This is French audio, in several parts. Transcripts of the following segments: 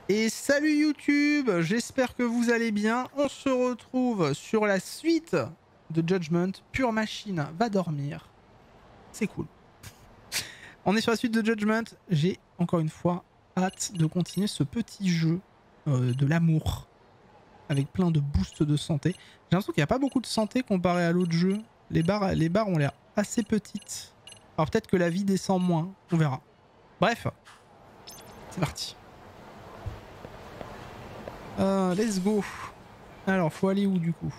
Et salut YouTube, j'espère que vous allez bien. On se retrouve sur la suite de Judgment. Pure Machine va dormir. C'est cool. On est sur la suite de Judgment. J'ai encore une fois hâte de continuer ce petit jeu de l'amour. Avec plein de boosts de santé. J'ai l'impression qu'il n'y a pas beaucoup de santé comparé à l'autre jeu. Les barres ont l'air assez petites. Alors peut-être que la vie descend moins. On verra. Bref. C'est parti. Let's go. Alors, faut aller où du coup?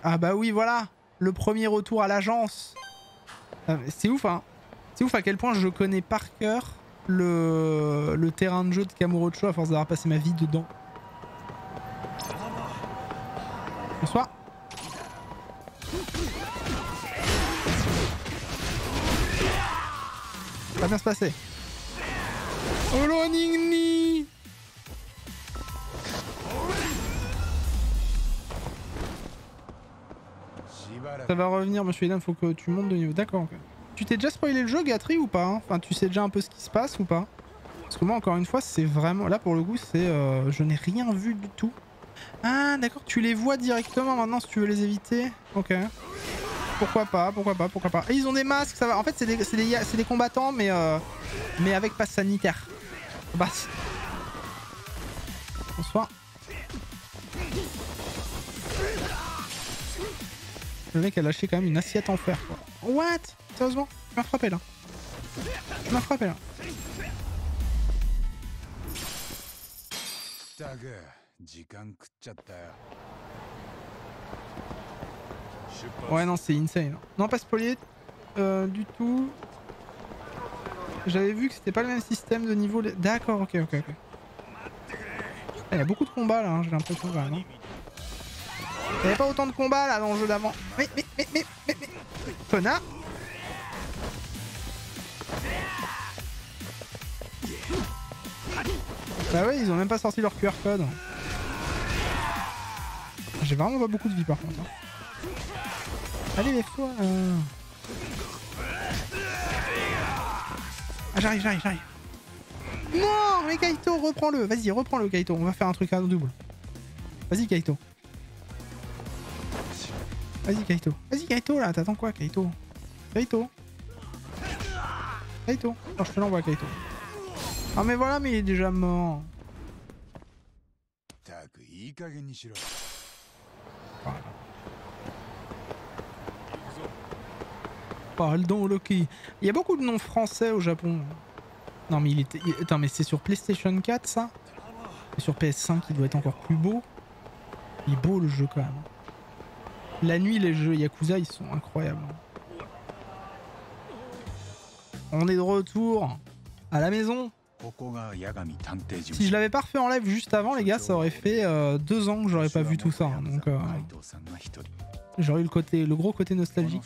Ah bah oui, voilà. Le premier retour à l'agence. C'est ouf, hein. C'est ouf à quel point je connais par cœur le terrain de jeu de Kamurocho à force d'avoir passé ma vie dedans. Bonsoir. Ça va bien se passer. Oloningni. Ça va revenir, monsieur Eden, faut que tu montes de niveau. D'accord, ok. Tu t'es déjà spoilé le jeu, Gatry, ou pas hein? Enfin, tu sais déjà un peu ce qui se passe ou pas? Parce que moi, encore une fois, c'est vraiment... Là, pour le coup, c'est... Je n'ai rien vu du tout. Ah, d'accord, tu les vois directement maintenant si tu veux les éviter. Ok. Pourquoi pas, pourquoi pas, pourquoi pas. Et ils ont des masques, ça va. En fait, c'est des combattants, mais avec passe sanitaire. Basse. Bonsoir. Le mec a lâché quand même une assiette en fer, quoi. What? Sérieusement? Tu m'as frappé là. Tu m'as frappé là. Ouais, non, c'est insane. Non, pas spoilé du tout. J'avais vu que c'était pas le même système de niveau. D'accord, ok. Il y a beaucoup de combats là, hein, j'ai l'impression quand même. Hein. Il n'y avait pas autant de combats là dans le jeu d'avant. Mais. Connard. Bah ouais, ils ont même pas sorti leur QR code. J'ai vraiment pas beaucoup de vie par contre. Hein. Allez, lève-toi. Ah, j'arrive. Non, mais Kaito, reprends-le. Vas-y, reprends-le, Kaito. On va faire un truc à double. Vas-y, Kaito. Vas-y, Kaito, là. T'attends quoi, Kaito? Oh, je te l'envoie, Kaito. Ah, mais voilà, mais il est déjà mort. Voilà. Pardon, Loki. Il y a beaucoup de noms français au Japon. Non, mais attends, mais c'est sur PlayStation 4, ça? Et sur PS5, il doit être encore plus beau. Il est beau, le jeu, quand même. La nuit, les jeux Yakuza, ils sont incroyables. On est de retour à la maison. Si je l'avais pas refait en live juste avant, les gars, ça aurait fait 2 ans que j'aurais pas vu tout ça. Hein, donc, j'aurais eu le gros côté nostalgique.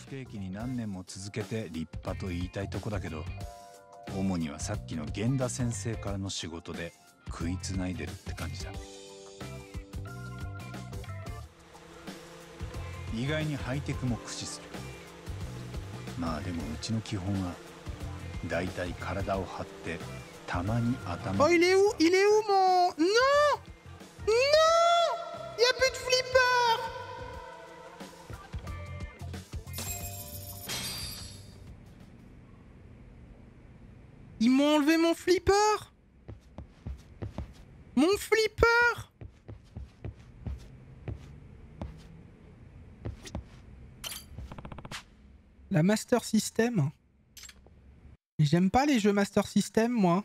Oh, il est où mon... Non! Il y a plus de flipper! Ils m'ont enlevé mon flipper! Mon flipper! La Master System. J'aime pas les jeux Master System, moi.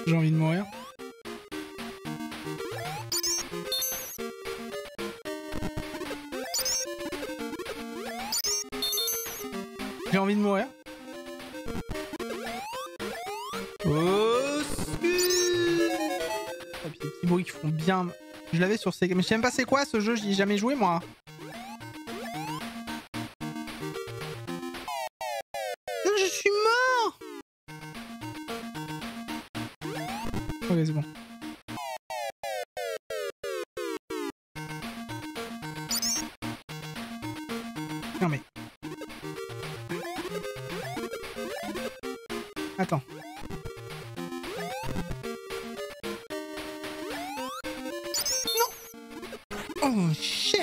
J'ai envie de mourir. J'ai envie de mourir. Oh, et puis des petits bruits qui font bien... Je l'avais sur Sega. Mais je sais même pas c'est quoi ce jeu, j'y ai jamais joué moi. Je suis mort. Ok, c'est bon. Non mais... Attends. Oh shit.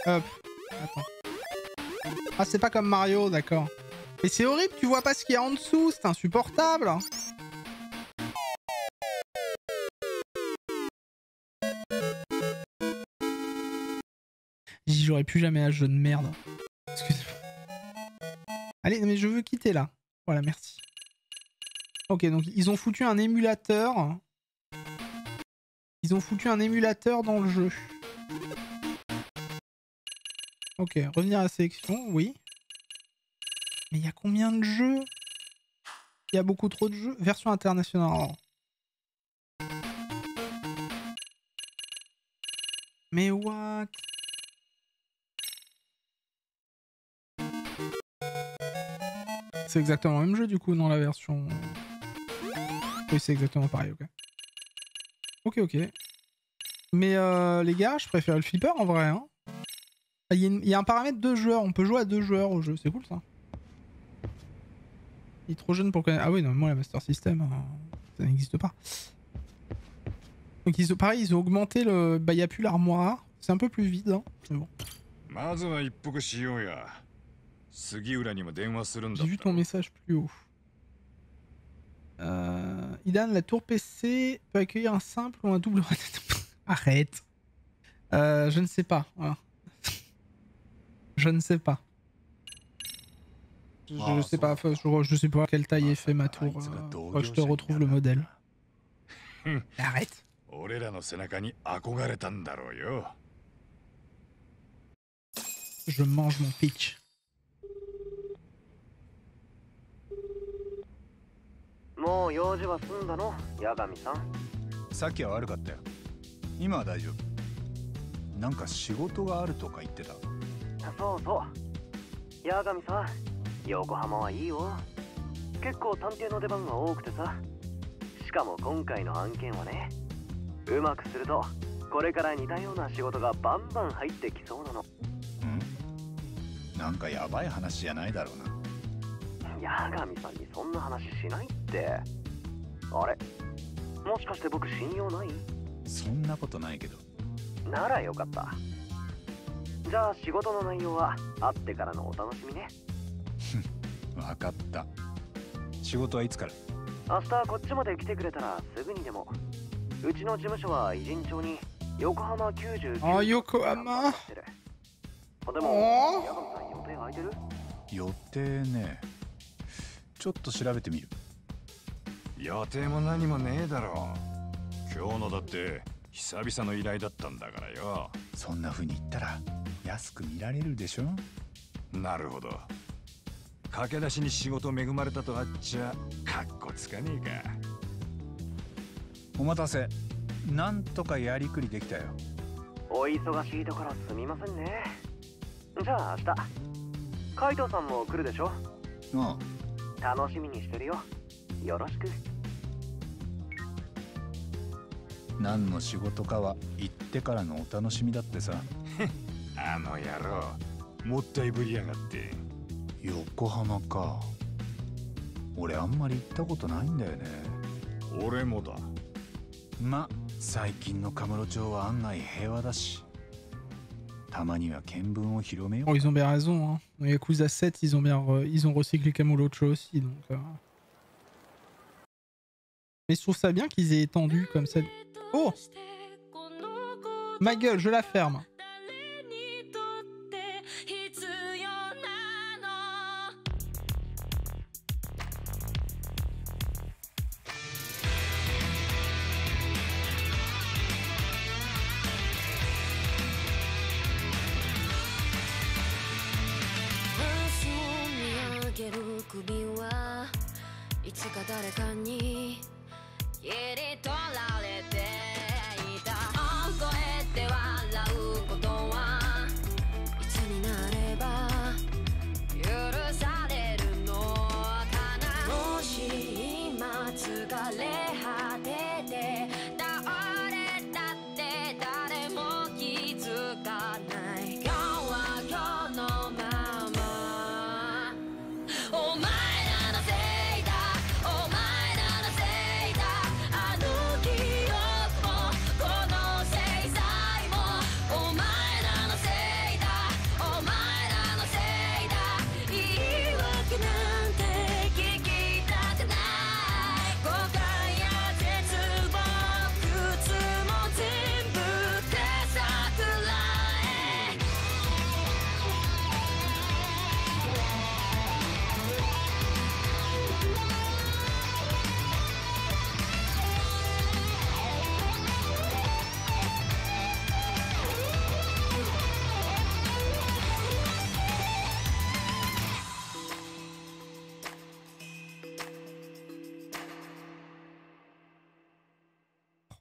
Hop. Attends. Ah c'est pas comme Mario, d'accord. Mais c'est horrible, tu vois pas ce qu'il y a en dessous, c'est insupportable. J'y jouerai plus jamais à ce jeu de merde. Excusez-moi. Allez, mais je veux quitter là. Voilà, merci. Ok, donc ils ont foutu un émulateur. Ils ont foutu un émulateur dans le jeu. Ok, revenir à la sélection, oui. Mais il y a combien de jeux? Il y a beaucoup trop de jeux. Version internationale. Oh. Mais what? C'est exactement le même jeu du coup, non, la version... Oui, c'est exactement pareil, ok. Ok, ok. Mais les gars, je préfère le flipper en vrai. Hein. Il y a un paramètre 2 joueurs, on peut jouer à 2 joueurs au jeu, c'est cool ça. Il est trop jeune pour connaître... Ah oui, non, moi la Master System, ça n'existe pas. Donc pareil, ils ont augmenté le... Bah il n'y a plus l'armoire, c'est un peu plus vide, hein. C'est bon. J'ai vu ton message plus haut. Idan, la tour PC peut accueillir un simple ou un double... Arrête. Je ne sais pas. Voilà. Je ne sais pas. Je sais pas. Je sais pas quelle taille est fait ma tour. Je te retrouve le modèle. Arrête. Je mange mon pitch. Oh, Yokohama. Oh. 予定ね。ちょっと調べてみる。予定も何もねえだろう。今日のだって久々の依頼だったんだからよ。そんな風に言ったら安く見られるでしょ。なるほど。駆け出しに仕事恵まれたとあっちゃかっこつかねえか。お待たせ。なんとかやりくりできたよ。お忙しいところすみませんね。じゃあ明日。カイトさんも来るでしょ。ああ。楽しみにしてるよ。よろしく。何の仕事かは行ってからのお楽しみだってさ。あの野郎、もったいぶりやがって。横浜か。俺あんまり行ったことないんだよね。俺もだ。ま、最近のカムロ町は案外平和だし。たまには見聞を広めよう。Oh, ils ont bien raison, hein. Dans Yakuza 7, ils ont recyclé Kamurocho aussi, donc... Mais je trouve ça bien qu'ils aient étendu comme ça. Oh! Ma gueule, je la ferme.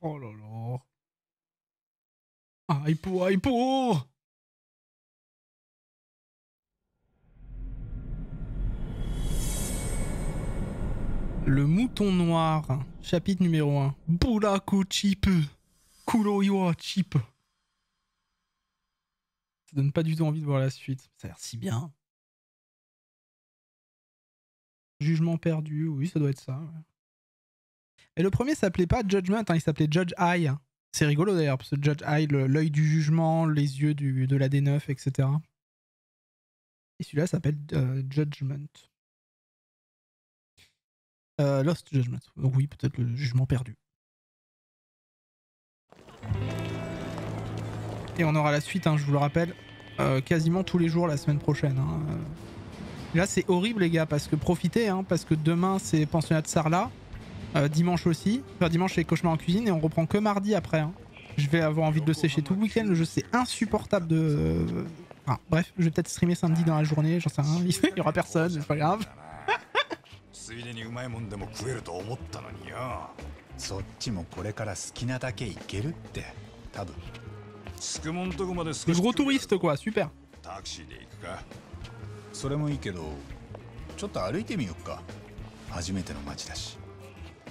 Oh là là. Ah, Hypo. Le mouton noir, chapitre numéro 1. Buraku Chip. Kuroiwa Chip. Ça donne pas du tout envie de voir la suite. Ça a l'air si bien. Jugement perdu, oui, ça doit être ça. Ouais. Et le premier s'appelait pas Judgment, hein, il s'appelait Judge Eye. C'est rigolo d'ailleurs, parce que Judge Eye, l'œil du jugement, les yeux de la D9, etc. Et celui-là s'appelle Judgment. Lost Judgment. Donc oui, peut-être le jugement perdu. Et on aura la suite, hein, je vous le rappelle, quasiment tous les jours la semaine prochaine. Hein. Là, c'est horrible, les gars, parce que profitez, hein, parce que demain, c'est pensionnat de Sarlat. Dimanche aussi. Enfin, dimanche, c'est cauchemar en cuisine et on reprend que mardi après. Hein. Je vais avoir envie de le sécher tout le week-end. Le jeu, c'est insupportable de. Enfin, bref, je vais peut-être streamer samedi dans la journée, j'en sais rien. Il y aura personne, c'est pas grave. そっちもこれから好きなだけ行けるって多分 Le gros touriste quoi, super. タクシーで行くか。それもいいけどちょっと歩いてみよっか初めての街だし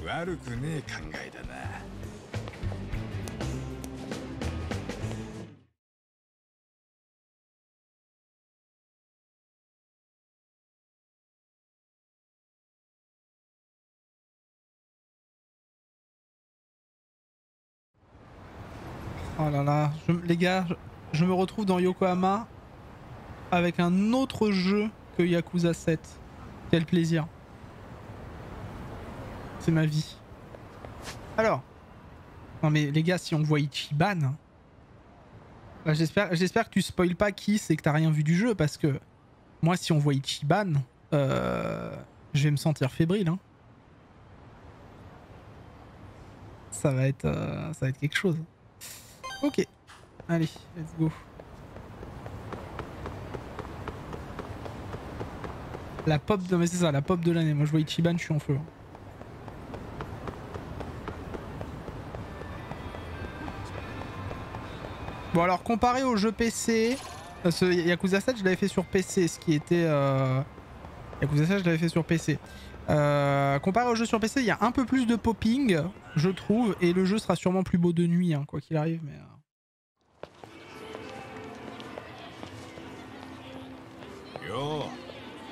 悪くねえ考えだな。Oh là là, les gars, je me retrouve dans Yokohama avec un autre jeu que Yakuza 7. Quel plaisir. C'est ma vie. Alors. Non mais les gars, si on voit Ichiban... Bah, j'espère que tu spoil pas Kiss et que t'as rien vu du jeu, parce que... Moi, si on voit Ichiban... je vais me sentir fébrile. Hein. Ça va être quelque chose. Ok. Allez, let's go. La pop de... Mais c'est ça, la pop de l'année. Moi, je vois Ichiban, je suis en feu. Bon, alors, comparé au jeu PC... Ce Yakuza 7, je l'avais fait sur PC, ce qui était... Yakuza 7, je l'avais fait sur PC. Comparé au jeu sur PC, il y a un peu plus de popping, je trouve, et le jeu sera sûrement plus beau de nuit, hein, quoi qu'il arrive, mais... Yo,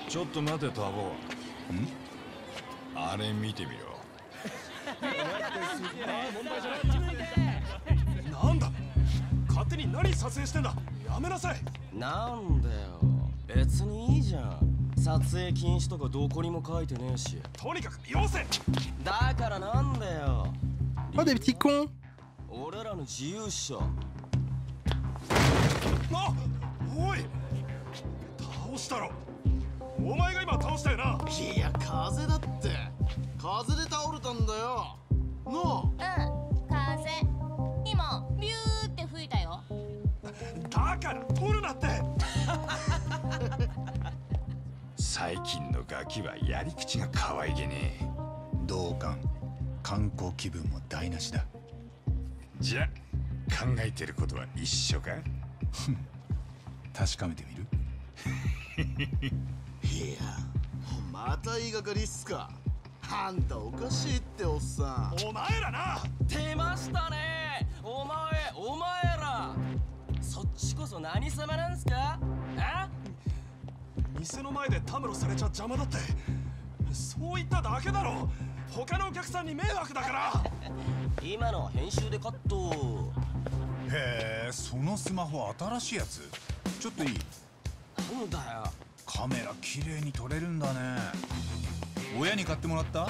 ちょっと待てタボ。あれ見てみろ。なんだ。勝手に何撮影してんだ。やめなさい。なんだよ。別にいいじゃん。撮影禁止とかどこにも書いてねえし。とにかくよせ。だからなんだよ。Oh, des petits cons. 俺らの自由っしょ。あ、おい。倒したろ。お前が今倒したよな。いや、風だって。風で倒れたんだよ。なあ。風。今ビューって吹いたよ。だから取るなって。最近のガキはやり口が可愛げねえ。同感観光気分も台無しだじゃ考えてることは一緒か確かめてみるいや、また言いがかりっすか。あんたおかしいっておっさん。お前らな。出ましたね。お前ら。そっちこそ何様なんすか。店の前でたむろされちゃ邪魔だって。そう言っただけだろ。他のお客さんに迷惑だから。今のは編集でカット。へえ、そのスマホ新しいやつちょっといい？なんだよ。カメラ綺麗に撮れるんだね。親に買ってもらった？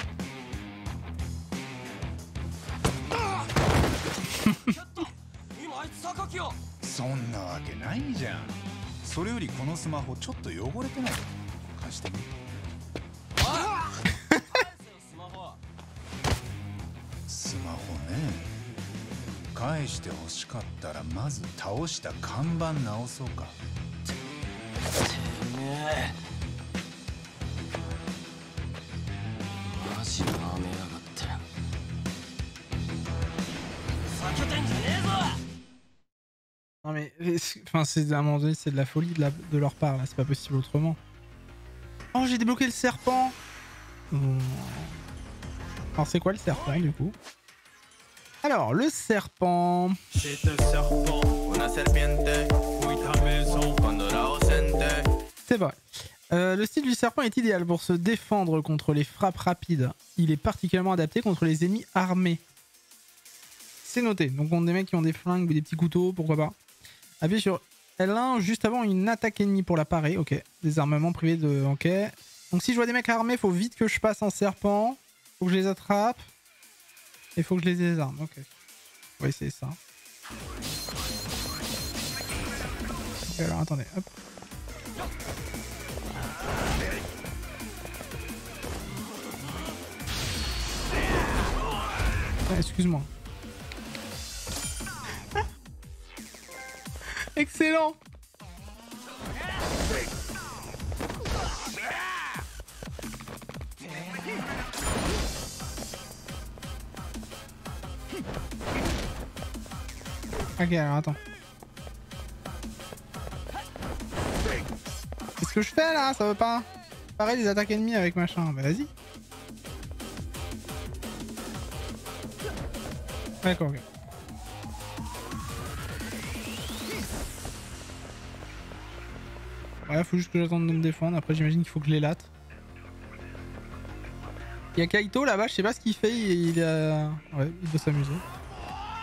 今あいつ榊を。そんなわけないじゃん。それよりこのスマホちょっと汚れてない？貸してみ。スマホね。返して欲しかったらまず倒した看板直そうか。てめえ。マジなめやがって。Non mais, enfin, c'est à un moment donné, c'est de la folie de leur part là, c'est pas possible autrement. Oh, j'ai débloqué le serpent. Alors c'est quoi le serpent du coup? Alors le serpent. C'est un serpent, una serpiente, fouille ta maison, Pandora ausente. C'est vrai. Le style du serpent est idéal pour se défendre contre les frappes rapides. Il est particulièrement adapté contre les ennemis armés. C'est noté. Donc contre des mecs qui ont des flingues ou des petits couteaux, pourquoi pas. Appuyez sur L1 juste avant une attaque ennemie pour la parer. Ok. Des armements privés de... Ok. Donc si je vois des mecs armés, faut vite que je passe en serpent. Faut que je les attrape. Et faut que je les désarme. Ok. On va essayer ça. Ok, alors attendez. Hop. Excuse-moi. Excellent. Ok, alors attends. Qu'est-ce que je fais là? Ça veut pas? Pareil, des attaques ennemies avec machin. Bah vas-y. D'accord, ok. Ouais, faut juste que j'attende de me défendre. Après, j'imagine qu'il faut que je les latte. Il y a Kaito là-bas, je sais pas ce qu'il fait. Ouais, il doit s'amuser.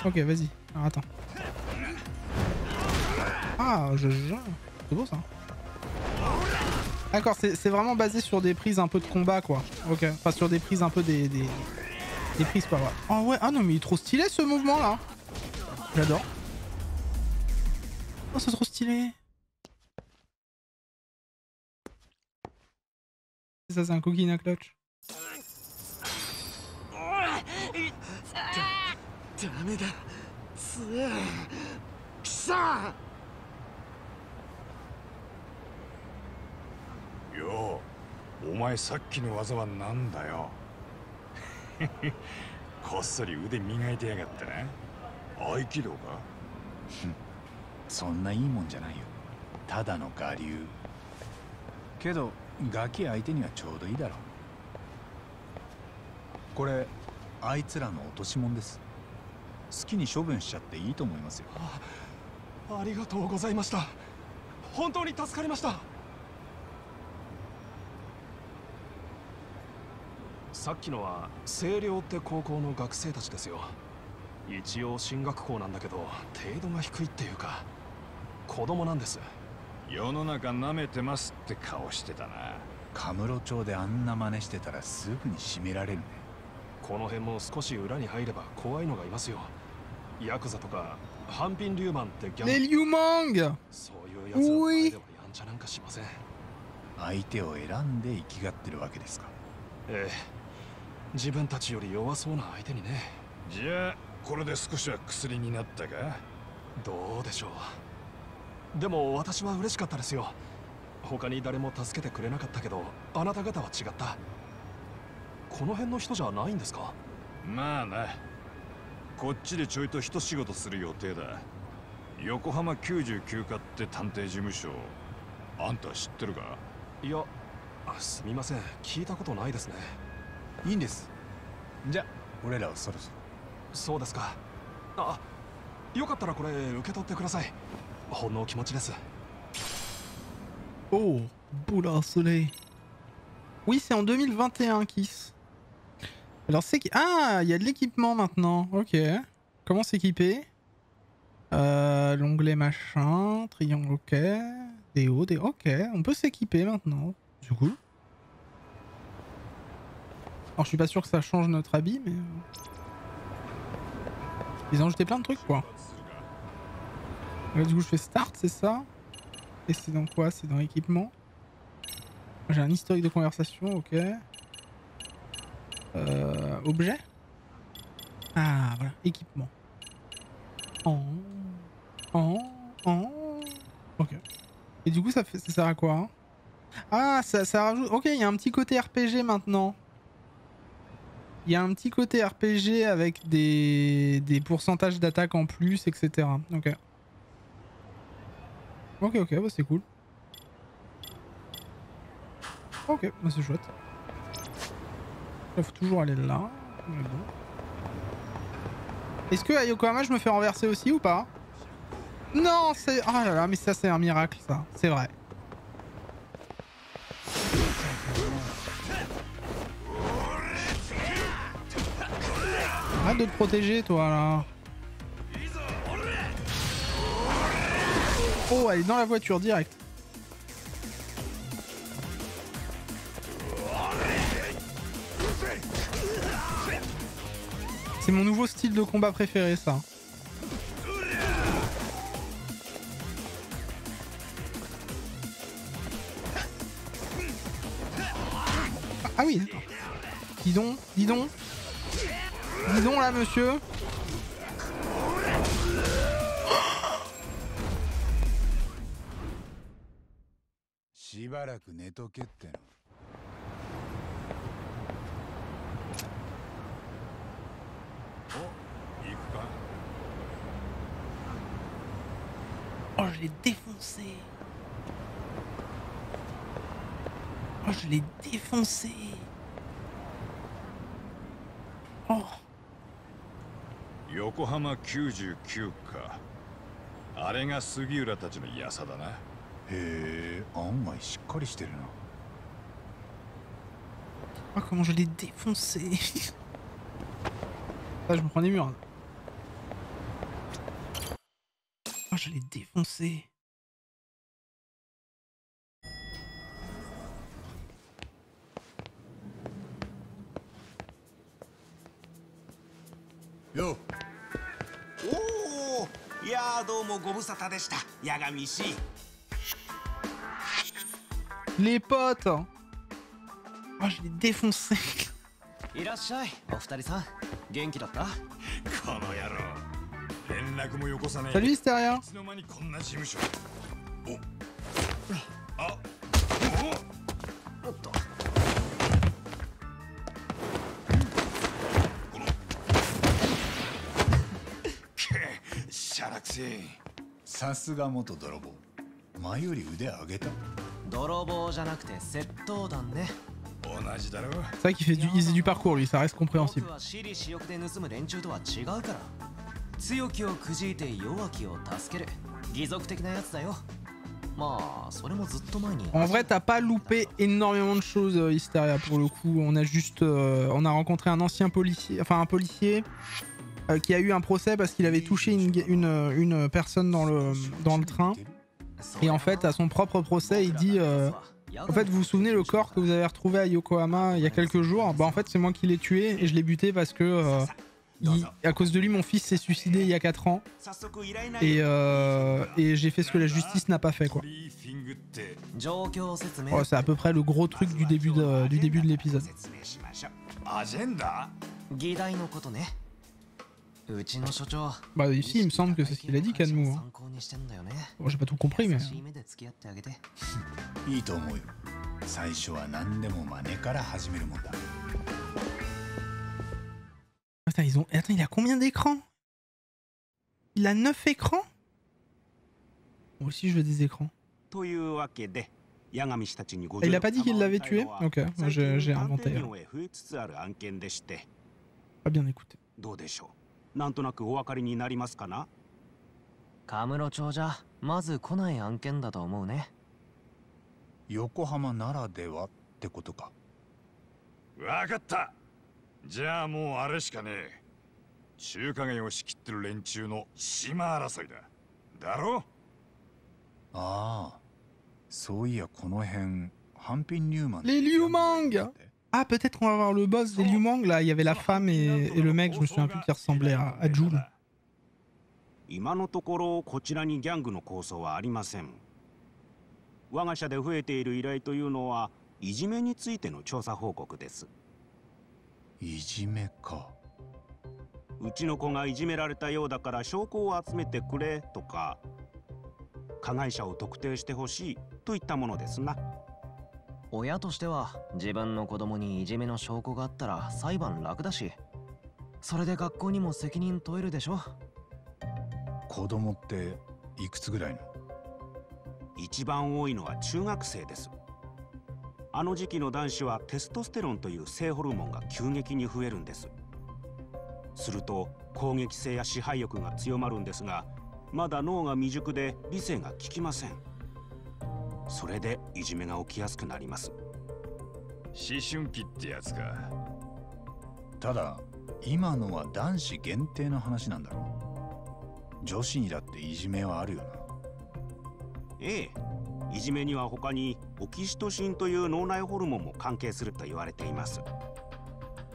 Ok, vas-y. Alors attends. Ah, c'est beau ça. D'accord, c'est vraiment basé sur des prises un peu de combat quoi. Ok, enfin sur des prises un peu des prises quoi. Ouais. Oh ouais, ah non mais il est trop stylé ce mouvement là. J'adore. Oh c'est trop stylé. Ça c'est un coquina clutch. ダメだ強えくさよう、お前さっきの技はなんだよ。こっそり腕磨いてやがってな。合気道か？そんないいもんじゃないよ。ただの我流。けどガキ相手にはちょうどいいだろう。これあいつらの落とし物です。好きに処分しちゃっていいと思いますよ。ありがとうございました。本当に助かりました。さっきのは星稜って高校の学生たちですよ。一応進学校なんだけど程度が低いっていうか子供なんです。世の中舐めてますって顔してたな。カムロ町であんな真似してたらすぐに締められるね。この辺も少し裏に入れば怖いのがいますよ。ヤクザとか半品リューマンってギャング。Les Liu Mang. そういうやつらの前ではやんちゃなんかしません。相手を選んで生きがってるわけですか。ええ、自分たちより弱そうな相手にね。じゃあこれで少しは薬になったか？どうでしょう。でも私は嬉しかったですよ。他に誰も助けてくれなかったけどあなた方は違った。この辺の人じゃないんですか？まあな、こっちでちょいと一仕事する予定だ。横浜99課って探偵事務所、あんた知ってるか？いや、すみません、聞いたことないですね。いいんです。じゃあ俺らはそろそろ。そうですか。あ、よかったらこれ受け取ってください。ほんの気持ちです。Oh, bracelet. Oui, c'est en 2021, Kiss. Alors c'est... Ah, il y a de l'équipement maintenant. Ok. Comment s'équiper? L'onglet machin, triangle, ok. Des hauts, des... Ok, on peut s'équiper maintenant. Du coup. Alors je suis pas sûr que ça change notre habit, mais... Ils ont jeté plein de trucs, quoi. Là, du coup, je fais start, c'est ça? Et c'est dans quoi? C'est dans équipement. J'ai un historique de conversation, ok. Objet? Ah, voilà, équipement. Ok. Et du coup, ça sert à quoi, hein? Ah, ça rajoute... Ok, il y a un petit côté RPG maintenant. Il y a un petit côté RPG avec des pourcentages d'attaque en plus, etc. Ok. Ok, ok, bah c'est cool. Ok, bah c'est chouette. Il faut toujours aller là. Mais bon. Est-ce que à Yokohama je me fais renverser aussi ou pas? Non, c'est... Oh là là, mais ça c'est un miracle ça, c'est vrai. Arrête de te protéger toi là. Oh, elle est dans la voiture direct. C'est mon nouveau style de combat préféré ça. Ah oui, d'accord. Dis donc, dis donc. Dis donc là monsieur. Oh, je l'ai défoncé. Oh, je l'ai défoncé. Oh. 横浜99か。あれが杉浦たちのヤサだな。へえ、案外しっかりしてるな。Oh, comment je l'ai défoncé. Ah, je me prends des murs. Oh, je l'ai défoncé. Yo. おお、いやーどうもご無沙汰でした。八神氏。Les potes. Oh, je l'ai défoncé. いらっしゃいお二人さん元気だった？この野郎。連絡もよこさねえ。 Salut Hysteria. いつの間にこんな事務所。お。あ。おっと。しゃらくせえ。さすが元泥棒。前より腕上げた。泥棒じゃなくて窃盗団ね。同じだろ。 C'est vrai qu'il fait il faisait du parcours lui, ça reste compréhensible. 僕は私利私欲で盗む連中とは違うから。強気をくじいて弱気を助ける義賊的なやつだよ。まあそれもずっと前に。En vrai, t'as pas loupé énormément de choses, Hysteria, pour le coup. On a juste... on a rencontré un ancien policier... Enfin, un policier qui a eu un procès parce qu'il avait touché une personne dans le train. Et en fait, à son propre procès, il dit... En fait, vous vous souvenez le corps que vous avez retrouvé à Yokohama il y a quelques jours? Bah en fait, c'est moi qui l'ai tué et je l'ai buté parce que... à cause de lui, mon fils s'est suicidé il y a 4 ans. Et j'ai fait ce que la justice n'a pas fait, quoi. Oh, c'est à peu près le gros truc du début de l'épisode. アジェンダ？議題のことね。うちの所長。 Bah ici, il me semble que c'est ce qu'il a dit, Kanmu. Hein. Bon, j'ai pas tout compris, mais... いいと思うよ。最初は何でも真似から始めるもんだ。 Attends, Attends, il a combien d'écrans? Il a 9 écrans? Moi aussi, je veux des écrans. Il a pas dit qu'il l'avait tué? Ok, moi j'ai inventé. Pas bien écouté. なんとなくお分かりになりますかな？カムロ町じゃまず来ない案件だと思うね。横浜ならではってことか。わかった。じゃあもうあれしかねえ。中華街を仕切ってる連中の島争いだ。だろ？ああ、そういやこの辺ハンピン・ニューマン。Les Liu Mang! Ah, peut-être qu'on va voir le boss des Liu Mang, là. Il y avait la femme et le mec, je me souviens plus, qui ressemblait à Jun. 今のところこちらにギャングの構想はありません。我が社で増えている依頼というのはいじめについての調査報告です。いじめか。うちの子がいじめられたようだから証拠を集めてくれとか、加害者を特定してほしいといったものですな。親としては自分の子供にいじめの証拠があったら裁判楽だし、それで学校にも責任問えるでしょ。子供っていくつぐらいの？一番多いのは中学生です。あの時期の男子はテストステロンという性ホルモンが急激に増えるんです。すると攻撃性や支配欲が強まるんですが、まだ脳が未熟で理性が効きません。それでいじめが起きやすくなります。思春期ってやつか。ただ今のは男子限定の話なんだろう。女子にだっていじめはあるよな。ええ、いじめには他にオキシトシンという脳内ホルモンも関係すると言われています。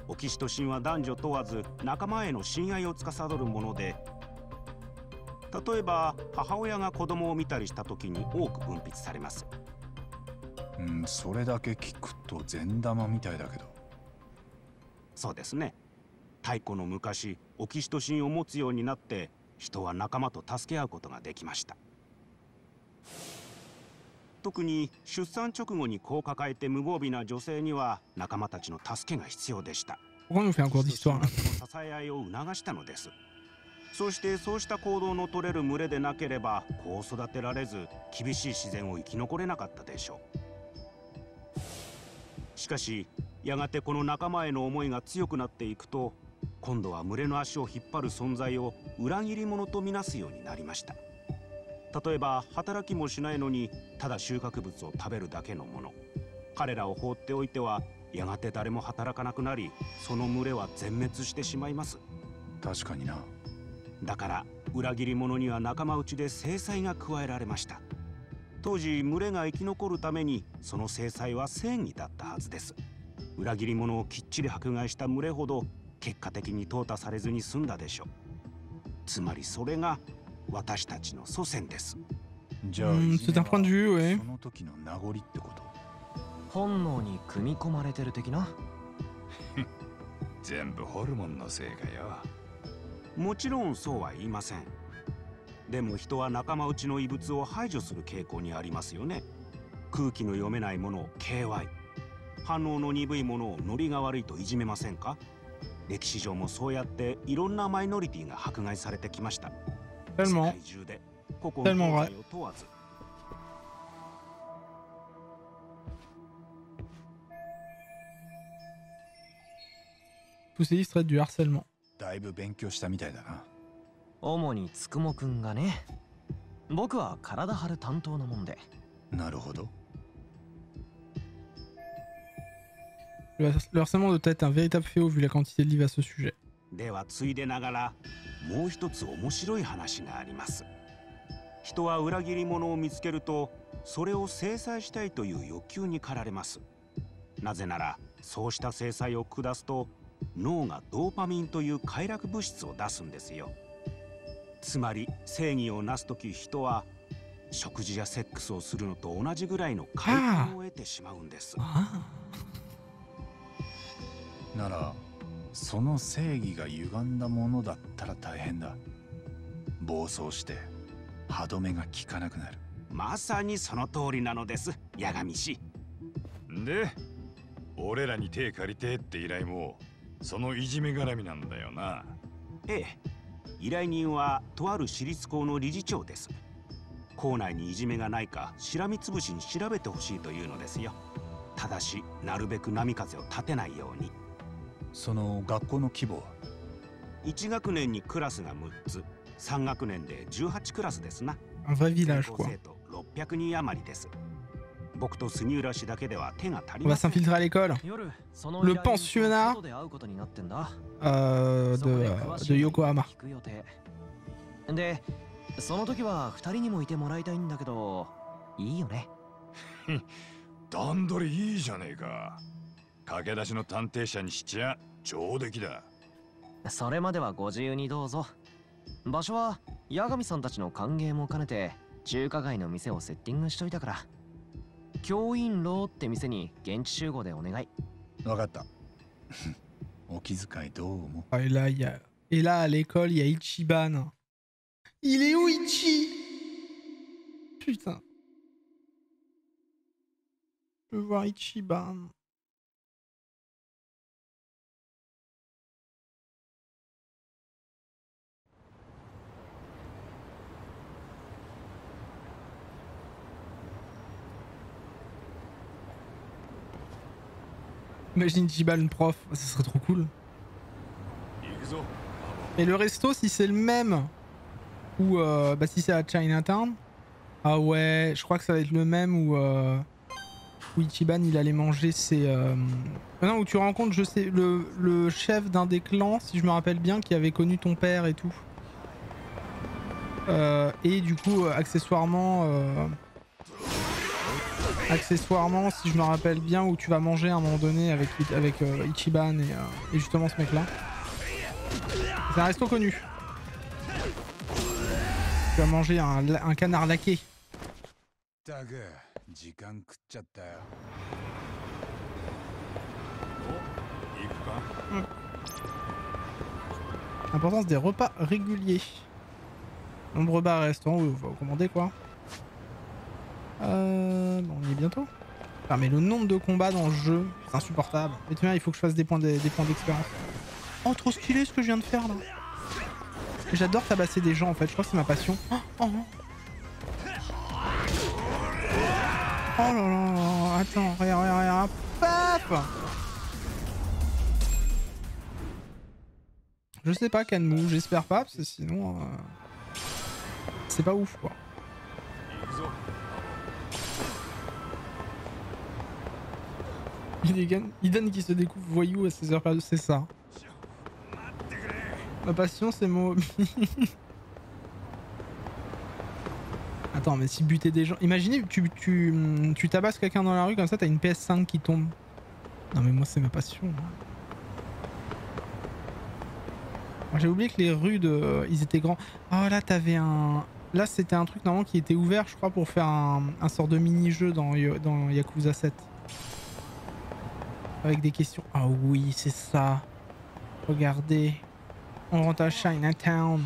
オキシトシンは男女問わず仲間への親愛を司るもので、例えば母親が子供を見たりした時に多く分泌されます。それだけ聞くと善玉みたいだけど。そうですね。太古の昔、オキシトシンを持つようになって人は仲間と助け合うことができました。特に出産直後に子を抱えて無防備な女性には仲間たちの助けが必要でした。Pourquoi on nous fait un cours d'histoire là? その支え合いを促したのです。そしてそうした行動の取れる群れでなければ子を育てられず、厳しい自然を生き残れなかったでしょう。しかしやがてこの仲間への思いが強くなっていくと、今度は群れの足を引っ張る存在を裏切り者とみなすようになりました。例えば働きもしないのにただ収穫物を食べるだけのもの、彼らを放っておいてはやがて誰も働かなくなり、その群れは全滅してしまいます。確かにな。だから裏切り者には仲間内で制裁が加えられました。当時群れが生き残るためにその制裁は正義だったはずです。裏切り者をきっちり迫害した群れほど結果的に淘汰されずに済んだでしょう。つまりそれが私たちの祖先です。じゃあ、c'est un point de vue, ouais. その時の名残ってこと。本能に組み込まれてる的な。全部ホルモンのせいかよ。もちろんそうは言いません。でも人は仲間内の異物を排除する傾向にありますよね。空気の読めないものを KY、 反応の鈍いものをノリが悪いといじめませんか。歴史上もそうやっていろんなマイノリティが迫害されてきました。 Tellement. 世界中で個々の東西を問わず。Tous ces livres traitent du harcèlement. だいぶ勉強したみたいだな。主につくもくんがね。僕は体張る担当なもんで。なるほど。Le harcèlement doit être un véritable fléau vu la quantité de livres à ce sujet. ではついでながらもう一つ面白い話があります。人は裏切り者を見つけるとそれを制裁したいという欲求に駆られます。なぜならそうした制裁を下すと脳がドーパミンという快楽物質を出すんですよ。つまり正義をなすとき人は食事やセックスをするのと同じぐらいの快感を得てしまうんです。ならその正義が歪んだものだったら大変だ。暴走して歯止めが効かなくなる。まさにその通りなのです、八神氏。で俺らに手借りてって依頼もそのいじめ絡みなんだよな。ええ、依頼人はとある私立校の理事長です。校内にいじめがないかしらみつぶしに調べてほしいというのですよ。ただしなるべく波風を立てないように。その学校の規模は1学年にクラスが6つ、3学年で18クラスですな。 Un vrai village 全校 quoi. 生徒600人余りです。僕と杉浦氏だけでは手が足り On va ません。 s'infiltrer à l'école. 夜、その Le 依頼人と pensionnat 外で会うことになってんだ。 de Yokohama. 聞く予定で、その時は2人にもいてもらいたいんだけど、いいよね。段取りいいじゃねえか。駆け出しの探偵社にしちゃ上出来だ。それまではご自由にどうぞ。場所は八神さんたちの歓迎も兼ねて中華街の店をセッティングしといたから、教員楼って店に現地集合でお願い。分かった。お気遣いどう思う？ Ah, et là, à l'école, il y a Ichiban. Il est où Ichi? Putain. Je veux voir Ichiban. Imagine Ichiban prof, ça serait trop cool. Et le resto, si c'est le même, ou bah si c'est à Chinatown, ah ouais, je crois que ça va être le même où Ichiban il allait manger ses... Non, où tu rencontres, je sais, le chef d'un des clans, si je me rappelle bien, qui avait connu ton père et tout. Et du coup, accessoirement, si je me rappelle bien, où tu vas manger à un moment donné avec Ichiban et justement ce mec-là. C'est un resto connu. Tu vas manger un canard laqué. L'importance des repas réguliers. Nombreux bars et restaurants où on va commander quoi. Bon, on y est bientôt. Ah, mais le nombre de combats dans le jeu, c'est insupportable. Et tiens, il faut que je fasse des points d'expérience. Oh, trop stylé ce que je viens de faire là. J'adore tabasser des gens en fait, je crois que c'est ma passion. Oh là là, attends, regarde, paf. Je sais pas Kanmu, j'espère pas, parce que sinon... c'est pas ouf quoi. Iden qui se découvre voyou à 16 heures perdues, c'est ça. Ma passion c'est mon hobby. Attends, mais si buter des gens... Imaginez, tu tabasses quelqu'un dans la rue comme ça, t'as une PS5 qui tombe. Non mais moi c'est ma passion. J'ai oublié que les rues ils étaient grands. Oh là t'avais un... Là c'était un truc normalement qui était ouvert je crois pour faire un sort de mini-jeu dans Yakuza 7. Avec des questions. Ah oui c'est ça. Regardez. On rentre à Chinatown.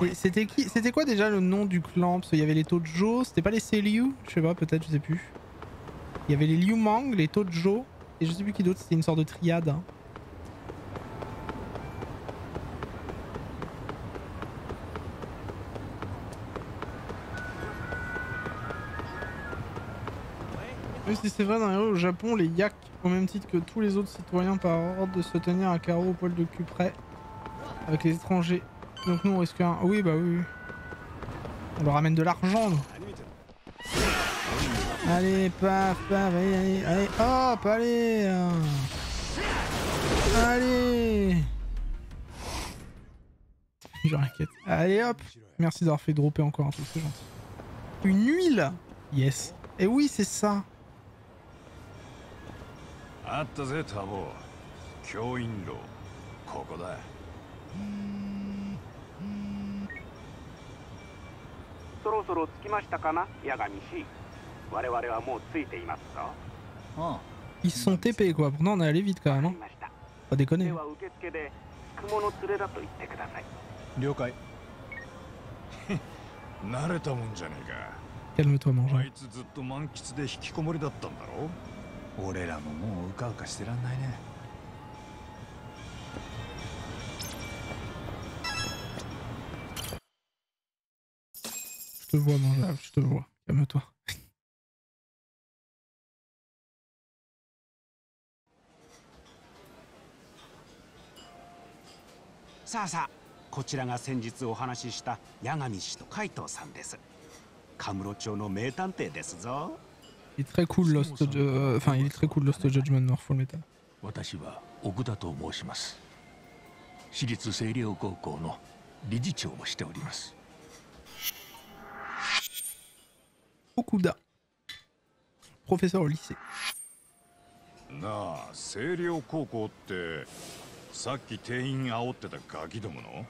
Et c'était qui? C'était quoi déjà le nom du clan? Parce qu'il y avait les Tojo, c'était pas les Seiryu? Je sais pas, peut-être, je sais plus. Il y avait les Liu Mang, les Tojo, et je sais plus qui d'autre, c'était une sorte de triade. Hein. Même si c'est vrai, dans les rues au Japon, les yaks, au même titre que tous les autres citoyens, par ordre de se tenir à carreau au poil de cul près avec les étrangers. Donc nous on risque un... Oui bah oui. On leur ramène de l'argent. Allez, paf, paf, allez, hop, allez. Allez. Je m'inquiète. Allez hop. Merci d'avoir fait dropper encore un truc, c'est gentil. Une huile. Yes. Et oui c'est ça. Ils se sont TP quoi, pourtant on est allé vite quand même. Hein. Pas déconner. Calme-toi, mange. Je te vois, manger, je te vois. Calme-toi. さあさあ、こちらが先日お話しした八神氏と海藤さんです。カムロ町の名探偵ですぞ。Il est très cool Lost enfin il est très cool Lost Judgment Noir Full Metal. 私は奥田と申します。私立星稜高校の理事長をしております。Okuda, professeur au lycée. なあ、星稜高校ってさっき店員煽ってたガキどもの？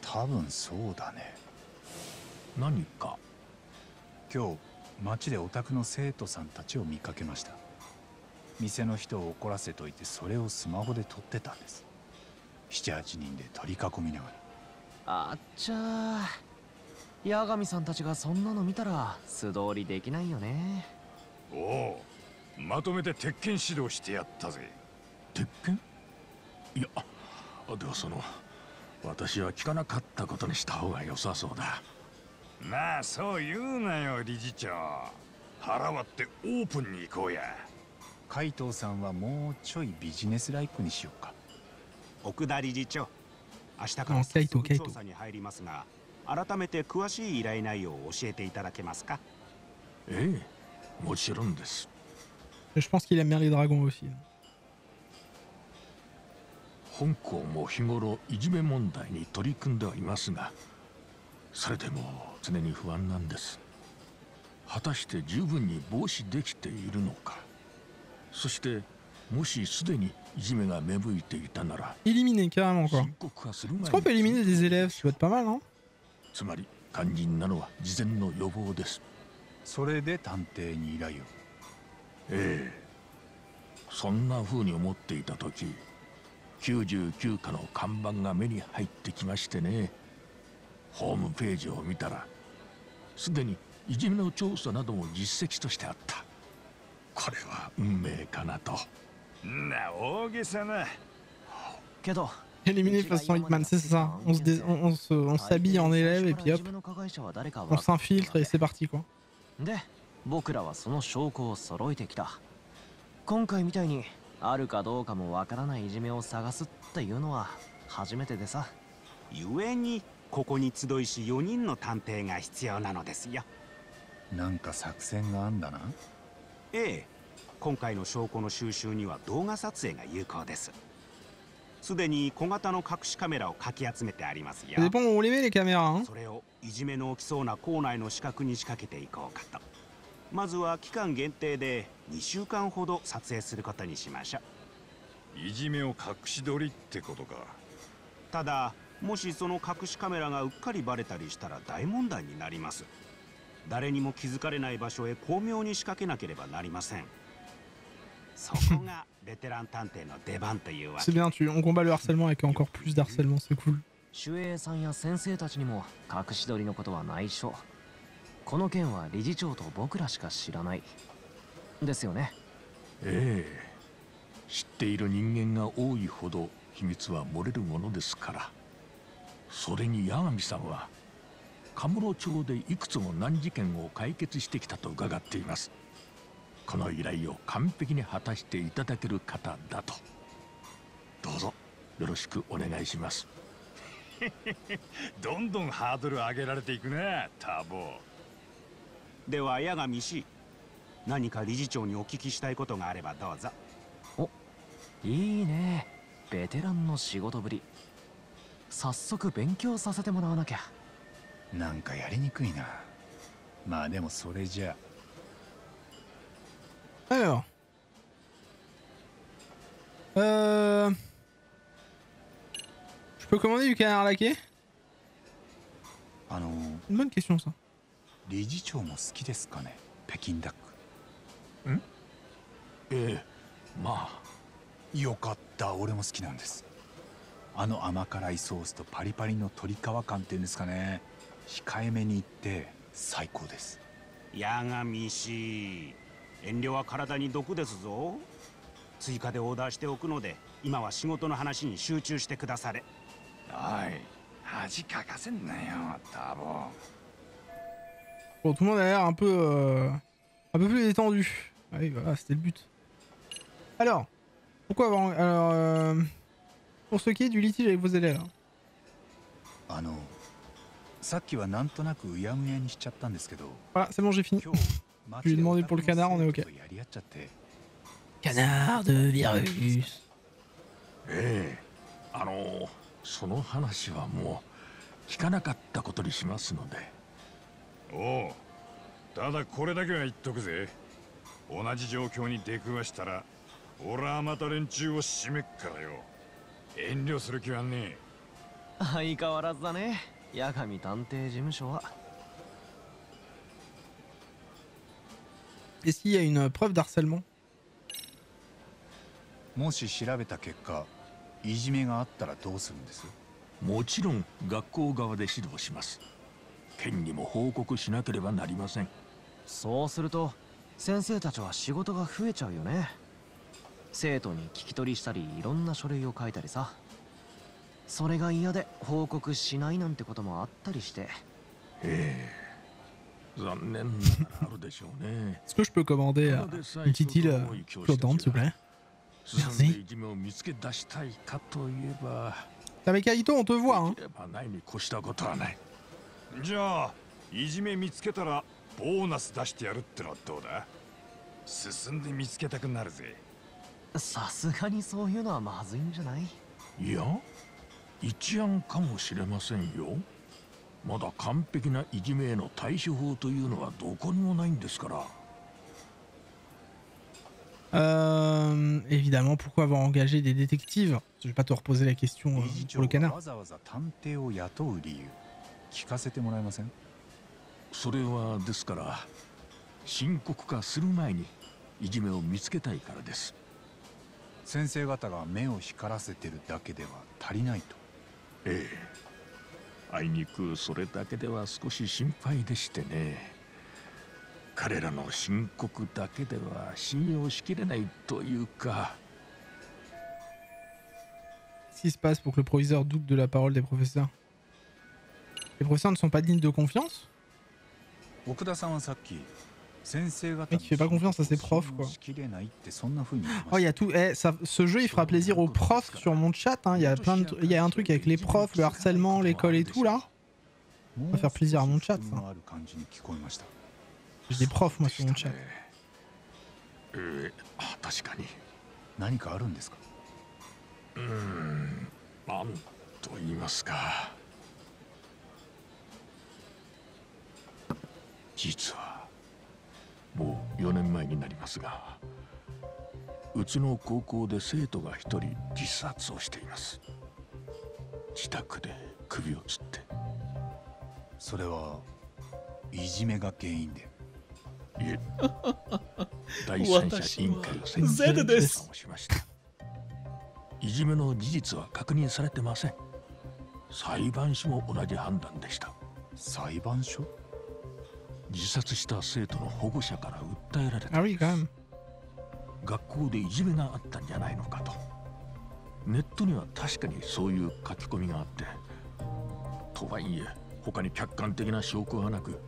多分そうだね。何か？今日街でオタクの生徒さんたちを見かけました。店の人を怒らせといてそれをスマホで撮ってたんです。7、8人で取り囲みながら。あっちゃー、八神さんたちがそんなの見たら素通りできないよね。おお、まとめて鉄拳指導してやったぜ。鉄拳？いや、では私は聞かなかったことにした方が良さそうだ。まあそう言うなよ理事長。腹割ってオープンに行こうや。海藤さんはもうちょいビジネスライクにしようか。奥田理事長、明日から早速調査に入りますが、改めて詳しい依頼内容を教えていただけますか？ええ、もちろんです。Je pense qu'il aime bien les dragons aussi. 本校も日頃いじめ問題に取り組んではいますが、それでも常に不安なんです。果たして十分に防止できているのか。そしてもしすでにいじめが芽吹いていたなら、 Éliminer carrément quoi. Est-ce qu'on peut éliminer des élèves? Ça peut être pas mal, non? つまり肝心なのは事前の予防です。それで探偵に依頼を。ええ、そんな風に思っていた時、99課の看板が目に入ってきましてね。ホームページを見たら、すでにいじめの調査なども実績としてあった。これは運命かなと。な、大げさな。けど Éliminer façon Hitman, c'est ça. On s'habille en élève et puis hop, on s'infiltre et c'est parti quoi. で、僕らはその証拠を揃えてきた。今回みたいにあるかどうかもわからないいじめを探すっていうのは初めてでさ。故にここに集いし4人の探偵が必要なのですよ。なんか作戦があんだな。ええ、今回の証拠の収集には動画撮影が有効です。すでに小型の隠しカメラをかき集めてありますよ。Ça dépend où on les met les caméras, hein. それをいじめの起きそうな校内の死角に仕掛けていこうかと。まずは期間限定で2週間ほど撮影することにしましょう。いじめを隠し撮りってことか。ただ、もしその隠しカメラがうっかりバレたりしたら大問題になります。誰にも気づかれない場所へ巧妙に仕掛けなければなりません。そこがベテラン探偵の出番というわけ。 C'est bien, on combat le harcèlement avec encore plus d'harcèlement, c'est cool. 守衛さんや先生たちにも隠し撮りのことは内緒。この件は理事長と僕らしか知らないですよね。ええ、知っている人間が多いほど秘密は漏れるものですから。それに八神さんはカムロ町でいくつも難事件を解決してきたと伺っています。この依頼を完璧に果たしていただける方だと。どうぞよろしくお願いします。どんどんハードル上げられていくな、ターボ。では八神氏、何か理事長にお聞きしたいことがあればどうぞ。お、いいね、ベテランの仕事ぶり。早速勉強させてもらわなきゃ。なんかやりにくいな。まあでもそれじゃ。Alors, je peux commander du canard laqué? Une bonne question ça. 理事長も好きですかね、北京ダック。ん？ええ、まあ。よかった、俺も好きなんです。あの甘辛いソースとパリパリの鶏皮感っていうんですかね。控えめに言って最高です。八神氏、遠慮は体に毒ですぞ。追加でオーダーしておくので、今は仕事の話に集中してくだされ。おい、恥かかせんなよ、ターボ。Bon, tout le monde a l'air un peu plus détendu. Ah oui, voilà, c'était le but. Alors, pourquoi avoir... Alors, pour ce qui est du litige avec vos élèves. さっきはなんとなくうやむやにしちゃったんですけど。Voilà, c'est bon, j'ai fini. Je lui ai demandé pour le canard, on est ok. Canard de virus. ええ、その話はもう聞かなかったことにしますので。おう、ただこれだけは言っとくぜ。同じ状況に出くわしたら俺はまた連中を締めっからよ。遠慮する気はねえ。相変わらずだね、八神探偵事務所は。Est-ce qu'il y a une preuve d'harcèlement? もし調べた結果、いじめがあったらどうするんです？もちろん学校側で指導します。県にも報告しなければなりません。そうすると先生たちは仕事が増えちゃうよね。生徒に聞き取りしたり、いろんな書類を書いたりさ。それが嫌で報告しないなんてこともあったりして。ええ、Est-ce que je peux commander une petite île flottante, s'il vous plaît? Merci. T'es avec Kaito, on te voit, hein. じゃあいじめ見つけたらボーナス出してやるってのはどうだ？進んで見つけたくなるぜ。さすがにそういうのはまずいんじゃない？いや、一案かもしれませんよ。まだ完璧ないじめへの対処法というのはどこにもないんですから。Évidemment, pourquoi avoir engagé des détectives? Je vais pas te reposer la question pour le canard. わざわざ探偵を雇う理由聞かせてもらえません？それはですから深刻化する前にいじめを見つけたいからです。先生方が目を光らせてるだけでは足りないと。ええ、あいにくそれだけでは少し心配でしてね。彼らの申告だけでは信用しきれないというか。Qu'est-ce qui se passe pour que le proviseur doute de la parole des professeurs? Les professeurs ne sont pas dignes de confiance? 奥田さんはさっき先生方 Mec, il fait pas confiance à ses profs, quoi. Oh, il y a tout. Eh, ça, ce jeu, il fera plaisir aux profs sur mon chat. Hein. Il y a plein de. Il y a un truc avec les profs, le harcèlement, l'école et tout là. Ça va faire plaisir à mon chat. Ça. J'ai des profs moi sur mon chat. 確かに。何かあるんですか？なんと言いますか。実はもう4年前になりますが、うちの高校で生徒が1人自殺をしています。自宅で首を吊って。それはいじめが原因で。いえ、第三者委員会が選定をしました。いじめの事実は確認されてません。裁判所も同じ判断でした。裁判所？自殺した生徒の保護者から訴えられた。学校でいじめがあったんじゃないのかと。ネットには確かにそういう書き込みがあって、とはいえ他に客観的な証拠はなく、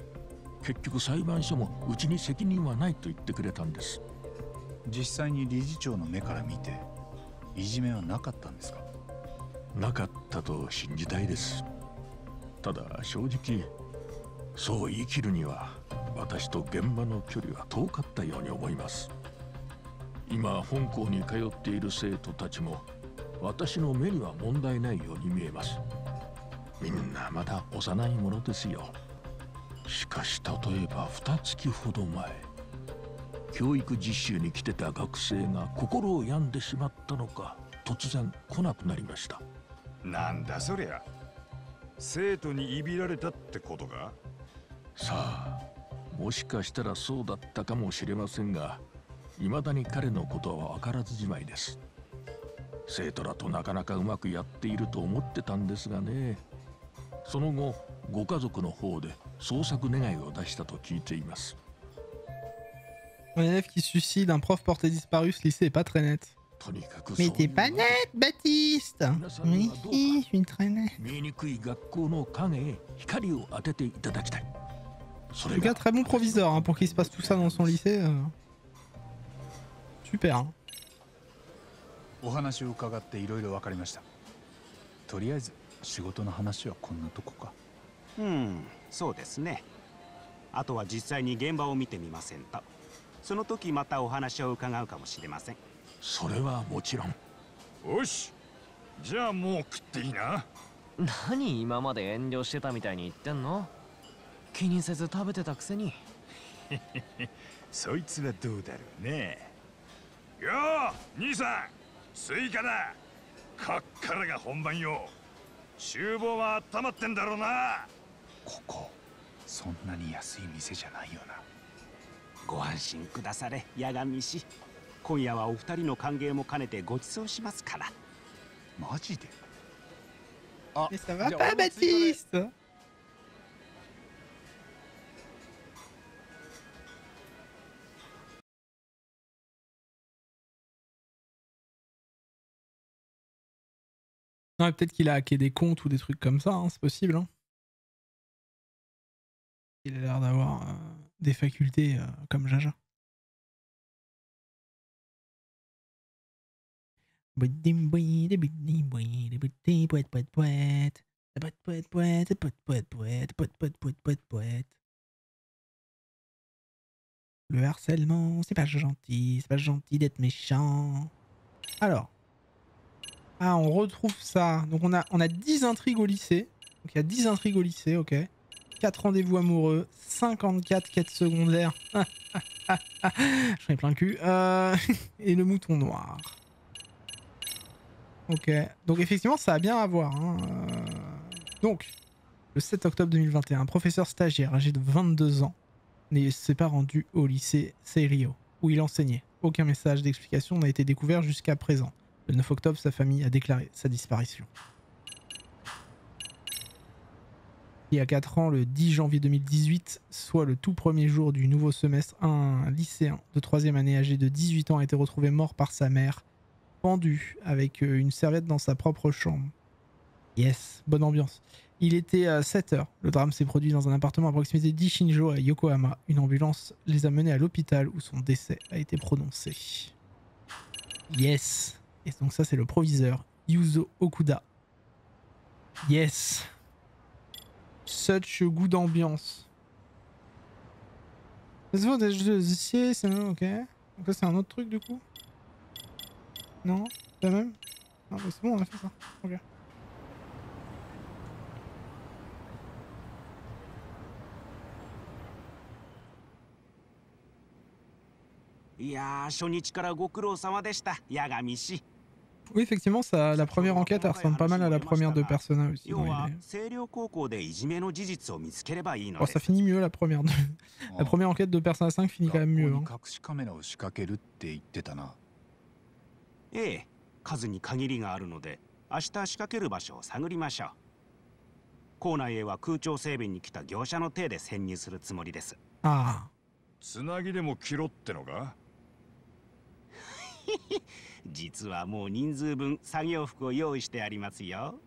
結局裁判所もうちに責任はないと言ってくれたんです。実際に理事長の目から見ていじめはなかったんですか？なかったと信じたいです。ただ正直そう言い切るには私と現場の距離は遠かったように思います。今本校に通っている生徒たちも私の目には問題ないように見えます。みんなまだ幼いものですよ。しかし例えば2月ほど前、教育実習に来てた学生が心を病んでしまったのか突然来なくなりました。なんだそりゃ。生徒にいびられたってことか？さあ、もしかしたらそうだったかもしれませんが、未だに彼のことは分からずじまいです。生徒らとなかなかうまくやっていると思ってたんですがね。その後ご家族の方で捜索願いを出したと聞いています。Un élève qui se suicide, un prof porté disparu, ce lycée est pas très net. Mais t'es pas net, Baptiste. Oui, je suis très net. En tout cas, très bon proviseur hein, pour qu'il se passe tout ça dans son lycée. Super. Hein. お話を伺っていろいろ分かりました。とりあえず仕事の話はこんなとこか。そうですね。あとは実際に現場を見てみませんと。その時またお話を伺うかもしれません。それはもちろん。よし、じゃあもう食っていいな。何今まで遠慮してたみたいに言ってんの？気にせず食べてたくせに。そいつはどうだろうね。よー兄さん、スイカだ。こっからが本番よ。厨房は温まってんだろうな。ここそんなに安い店じゃないよな。ご安心くだされ、八神氏。今夜はお二人の歓迎も兼ねてご馳走しますから。マジで？あ、ça va pas, Baptiste? Ouais, peut-être qu'il a hacké des comptes ou des trucs comme ça, hein, c'est possible. Hein. qu'il a l'air d'avoir des facultés comme Jaja. Le harcèlement, c'est pas gentil d'être méchant. Alors. Ah, on retrouve ça. Donc on a 10 intrigues au lycée. Donc il y a 10 intrigues au lycée, ok. 4 rendez-vous amoureux, 54 quêtes secondaires. J'en ai plein le cul. Et le mouton noir. Ok. Donc effectivement, ça a bien à voir. Hein. Donc, le 7 octobre 2021, un professeur stagiaire âgé de 22 ans ne s'est pas rendu au lycée Seirio, où il enseignait. Aucun message d'explication n'a été découvert jusqu'à présent. Le 9 octobre, sa famille a déclaré sa disparition. Il y a 4 ans, le 10 janvier 2018, soit le tout premier jour du nouveau semestre, un lycéen de 3e année âgé de 18 ans a été retrouvé mort par sa mère, pendu avec une serviette dans sa propre chambre. Yes, bonne ambiance. Il était 7h. Le drame s'est produit dans un appartement à proximité d'Ishinjo à Yokohama. Une ambulance les a menés à l'hôpital où son décès a été prononcé. Yes. Et donc ça c'est le proviseur, Yuzo Okuda. Yes. Such goût d'ambiance. Ok. Donc ça c'est un autre truc du coup. Non, c'est la même. Non mais c'est bon, on a fait ça. Ok. Oui, effectivement, ça, la première enquête elle ressemble pas mal à la première de Persona aussi. Oh, ça finit mieux la première. La première enquête de Persona 5 finit quand même mieux. Hein. Ah. つなぎでも切ろってのか実はもう人数分作業服を用意してありますよ。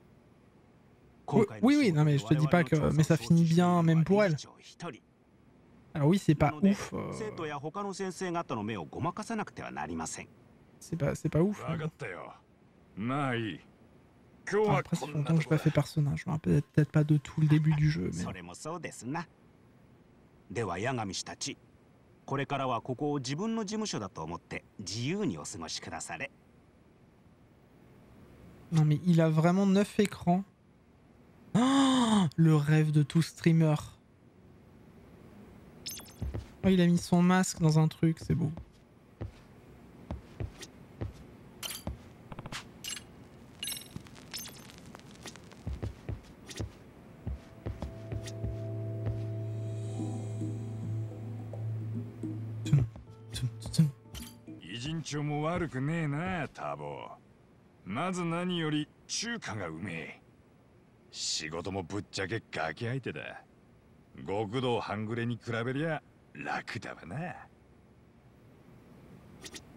Oui, non mais je te dis pas que... Mais ça finit bien même pour elle. Alors oui, c'est pas ouf. C'est pas ouf. Après, ça fait longtemps que je n'ai pas fait personnage. Je me rappelle peut-être pas de tout le début du jeu. Mais... これからはここを自分の事務所だと思って自由にお過ごしくだされ。 Non mais il a vraiment 9 écrans. Oh, le rêve de tout streamer. Oh, il a mis son masque dans un truc, c'est beau.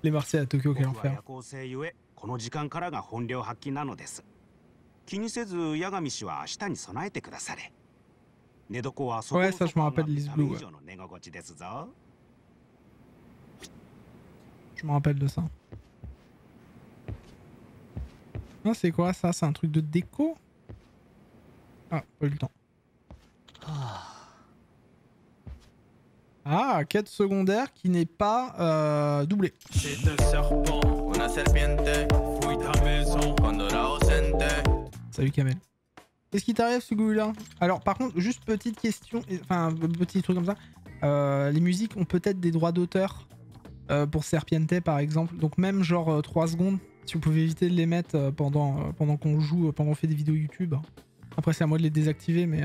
Les Marseillais à Tokyo, quel enfer. Ouais, ça je me rappelle Liz Blue. Ouais. Je me rappelle de ça. Ah, c'est quoi ça? C'est un truc de déco? Ah, pas eu le temps. Ah, quête secondaire qui n'est pas doublée. Salut Kamel. Qu'est-ce qui t'arrive ce goût-là? Alors par contre, juste petite question, enfin petit truc comme ça. Les musiques ont peut-être des droits d'auteur pour Serpiente par exemple. Donc même genre 3 secondes, si vous pouvez éviter de les mettre pendant qu'on joue, pendant qu'on fait des vidéos YouTube. Après c'est à moi de les désactiver, mais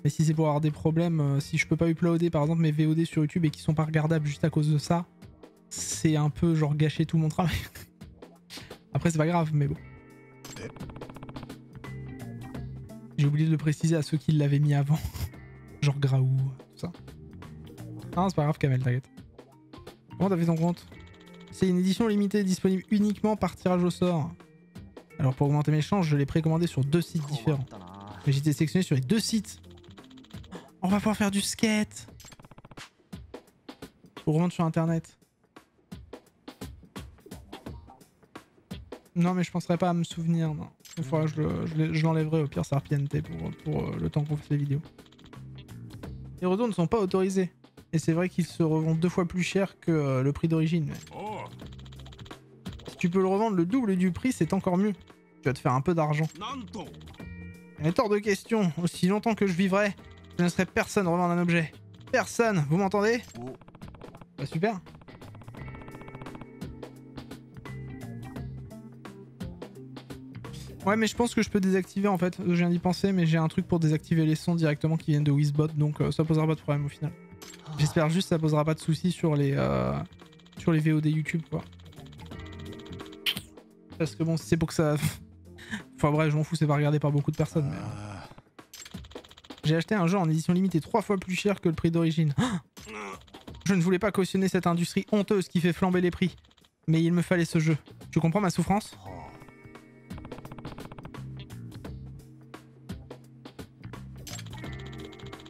si c'est pour avoir des problèmes, si je peux pas uploader par exemple mes VOD sur YouTube et qui sont pas regardables juste à cause de ça, c'est un peu genre gâcher tout mon travail. Après c'est pas grave, mais bon. J'ai oublié de le préciser à ceux qui l'avaient mis avant. Genre Graou, tout ça. Non, c'est pas grave Kamel, t'inquiète. Comment t'as fait ton compte? C'est une édition limitée disponible uniquement par tirage au sort. Alors pour augmenter mes chances, je l'ai précommandé sur 2 sites différents. Mais j'étais sélectionné sur les 2 sites. On va pouvoir faire du skate. Pour revendre sur internet. Non mais je penserais pas à me souvenir, non. Une fois je l'enlèverai, au pire ça RPNT pour le temps qu'on fait les vidéos. Les retours ne sont pas autorisés. Et c'est vrai qu'ils se revendent 2 fois plus cher que le prix d'origine. Mais... si tu peux le revendre le double du prix, c'est encore mieux. Tu vas te faire un peu d'argent. Il est hors de question. Aussi longtemps que je vivrai, je ne laisserai personne revendre un objet. Personne, vous m'entendez? Bah super. Ouais mais je pense que je peux désactiver en fait, je viens d'y penser, mais j'ai un truc pour désactiver les sons directement qui viennent de Wizbot, donc ça posera pas de problème au final. J'espère juste que ça posera pas de soucis sur les VOD YouTube quoi. Parce que bon, si c'est pour que ça... enfin bref, je m'en fous, c'est pas regardé par beaucoup de personnes. Mais... j'ai acheté un jeu en édition limitée 3 fois plus cher que le prix d'origine. Je ne voulais pas cautionner cette industrie honteuse qui fait flamber les prix. Mais il me fallait ce jeu. Tu comprends ma souffrance?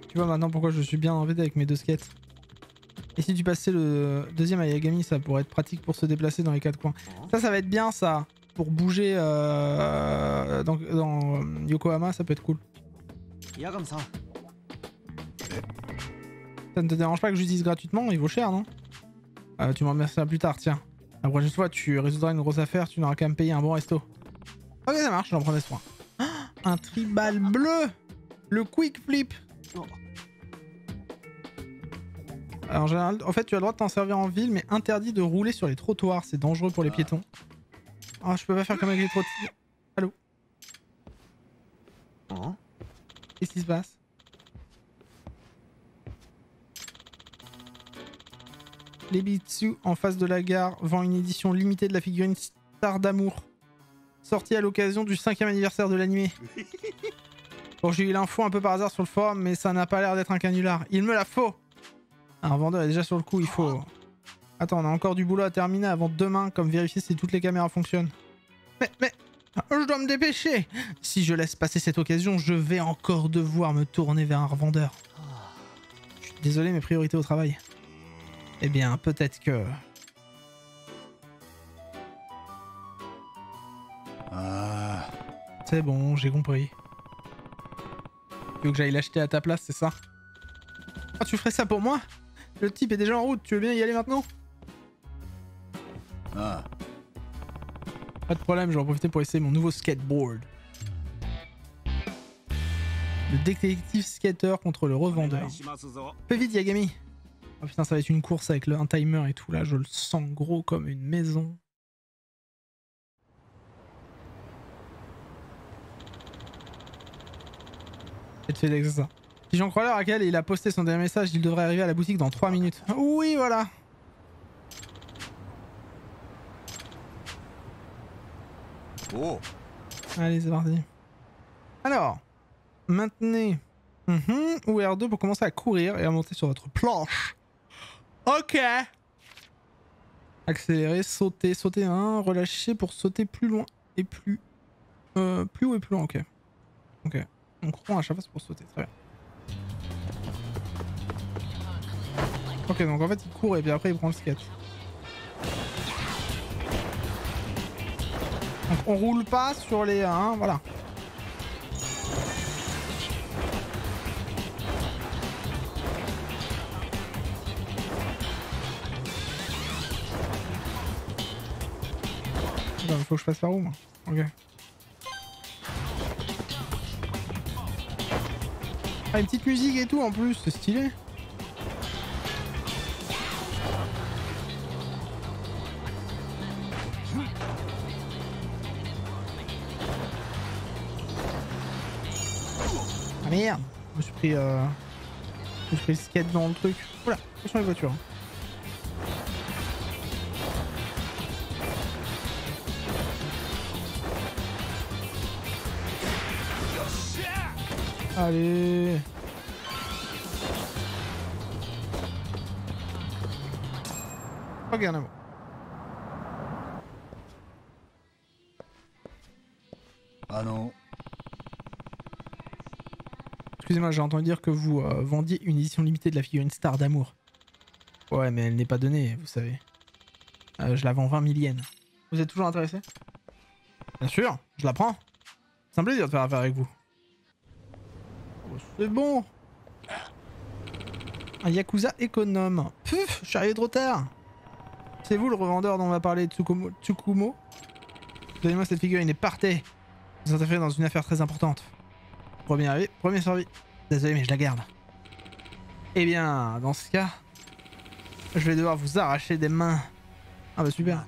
Tu vois maintenant pourquoi je suis bien embêté avec mes 2 skates. Et si tu passais le deuxième à Yagami, ça pourrait être pratique pour se déplacer dans les 4 coins. Ça va être bien ça. Pour bouger dans Yokohama, ça peut être cool. Yagami-san. Ça ne te dérange pas que j'utilise gratuitement? Il vaut cher, non? Tu m'en remercieras plus tard, tiens. La prochaine fois, tu résoudras une grosse affaire, tu n'auras qu'à me payer un bon resto. Ok, ça marche, j'en prendrai soin. Un tribal bleu! Le quick flip! Alors, en général, en fait, tu as le droit de t'en servir en ville, mais interdit de rouler sur les trottoirs. C'est dangereux pour les piétons. Oh, je peux pas faire comme avec les trottoirs. Allô? Qu'est-ce qui se passe? Les Bitsu, en face de la gare, vend une édition limitée de la figurine Star d'Amour. Sortie à l'occasion du 5e anniversaire de l'animé. Bon, j'ai eu l'info un peu par hasard sur le forum, mais ça n'a pas l'air d'être un canular. Il me la faut! Un vendeur est déjà sur le coup, il faut... Attends, on a encore du boulot à terminer avant demain, comme vérifier si toutes les caméras fonctionnent. Mais... je dois me dépêcher! Si je laisse passer cette occasion, je vais encore devoir me tourner vers un revendeur. Je suis désolé, mes priorités au travail. Eh bien, peut-être que... C'est bon, j'ai compris. Tu veux que j'aille l'acheter à ta place, c'est ça? Oh, tu ferais ça pour moi? Le type est déjà en route, tu veux bien y aller maintenant? Pas de problème, je vais en profiter pour essayer mon nouveau skateboard. Le détective skater contre le revendeur. Fais vite, Yagami! Oh putain, ça va être une course avec un timer et tout, là, je le sens gros comme une maison. Et FedEx, c'est ça. Si j'en crois là, Raquel, il a posté son dernier message, il devrait arriver à la boutique dans 3 minutes. Oui, voilà. Oh. Allez, c'est parti. Alors, maintenez ou R2 pour commencer à courir et à monter sur votre planche. Ok. Accélérer, sauter, sauter 1, relâcher pour sauter plus loin et plus haut et plus loin, ok. Ok. Donc rond à chaque fois c'est pour sauter, très bien. Ok, donc en fait il court et puis après il prend le skate. Donc on roule pas sur les 1, voilà. Il faut que je passe par où moi? Ok. Ah, une petite musique et tout en plus, c'est stylé. Ah merde, je me suis pris le skate dans le truc. Oula, attention les voitures. Allez. Regarde-moi. Excusez-moi, j'ai entendu dire que vous vendiez une édition limitée de la figurine Star d'Amour. Ouais, mais elle n'est pas donnée, vous savez. Je la vends 20 000 yens. Vous êtes toujours intéressé? Bien sûr, je la prends. C'est un plaisir de faire affaire avec vous. Oh, c'est bon. Un Yakuza économe. Puf, je suis arrivé trop tard. C'est vous le revendeur dont on va parler, Tsukumo? Donnez-moi cette figurine et partez. Vous interférez dans une affaire très importante. Premier arrivé, premier servi. Désolé, mais je la garde. Eh bien, dans ce cas, je vais devoir vous arracher des mains. Ah bah super.